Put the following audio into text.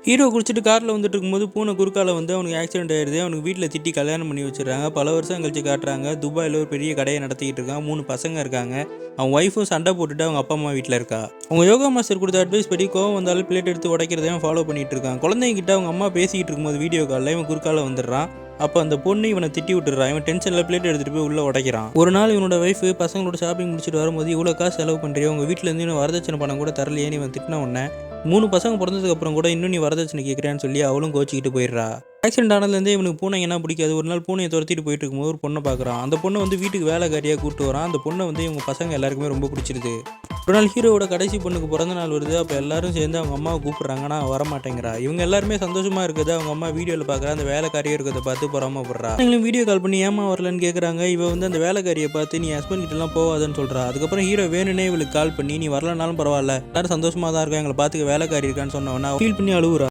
Hero குடிச்சிட்டு காரில் வந்துட்டு இருக்கும்போது பூனை குறுக்கால வந்து அவனுக்கு ஆக்சிடென்ட் ஆயிடுது. அவனுக்கு வீட்டில் திட்டி கல்யாணம் பண்ணி வச்சிடறாங்க. பல வருஷம் கழிச்சு காட்டுறாங்க. துபாயில் ஒரு பெரிய கடையை நடத்திக்கிட்டு இருக்கான். 3 பசங்க இருக்காங்க. அவன் ஒய்ஃபும் சண்டை போட்டுட்டு அவங்க அப்பா அம்மா வீட்டில் இருக்கா. அவங்க யோகா மாஸ்டர் கொடுத்த அட்வைஸ் படி கோவம் வந்தாலும் பிளேட் எடுத்து உடைக்கிறதையும் ஃபாலோ பண்ணிட்டு இருக்கான். குழந்தைங்கிட்ட அவங்க அம்மா பேசிக்கிட்டு இருக்கும்போது வீடியோ காலில் இவன் குறுக்கால வந்துடுறான். அப்போ அந்த பொண்ணு இவனை திட்டி விட்டுறான். இவன் டென்ஷனில் பிளேட் எடுத்துகிட்டு போய் உள்ளே உடைக்கிறான். ஒரு நாள் இவனோட ஒய்ஃபு பசங்களோட ஷாப்பிங் முடிச்சுட்டு வரும்போது இவ்வளோ காசு செலவு பண்ணுறியோ, உங்கள் வீட்டிலேருந்து இன்னும் வரதட்சணை பணம் கூட தரலையேன்னு இவன் திட்டின உடனே 3 பசங்க பிறந்ததுக்கு அப்புறம் கூட இன்னும் நீ வரதட்சணை கேட்குறேன்னு சொல்லி அவளும் கோச்சிக்கிட்டு போயிடுறா. ஆக்சிடென்ட் ஆனதுலேருந்தே இவனுக்கு பூனைங்கன்னா பிடிக்காது. ஒரு நாள் பூனையை துரத்திட்டு போயிட்டு இருக்கும்போது ஒரு பொண்ணை பார்க்குறான். அந்த பொண்ணை வந்து வீட்டுக்கு வேலைக்காரியாக கூப்பிட்டு வரான். அந்த பொண்ணை வந்து இவங்க பசங்க எல்லாருக்குமே ரொம்ப பிடிச்சிருது. ஒரு நாள் ஹீரோவோட கடைசி பொண்ணுக்கு பிறந்த நாள் வருது. அப்போ எல்லாரும் சேர்ந்து அவங்க அம்மாவை கூப்பிட்றாங்க. ஆனால் வரமாட்டேங்கிறா. இவங்க எல்லாருமே சந்தோஷமாக இருக்குது. அவங்க அம்மா வீடியோவில் பார்க்குறா. அந்த வேலைக்காரியை இருக்கிறத பார்த்து பொறாமப்படுறா. எங்களும் வீடியோ கால் பண்ணி ஏமா வரலன்னு கேட்குறாங்க. இவ வந்து அந்த வேலைக்காரியை பார்த்து நீ ஹஸ்பண்ட் கிட்டலாம் போகாதுன்னு சொல்கிறா. அதுக்கப்புறம் ஹீரோ வேணுனே இவளுக்கு கால் பண்ணி நீ வரலனாலும் பரவாயில்ல, எல்லாரும் சந்தோஷமாக தான் இருக்கும், எங்களை பார்த்துக்க வேலைக்காரி இருக்கான்னு சொன்னவனா ஃபீல் பண்ணி அழுவுறா.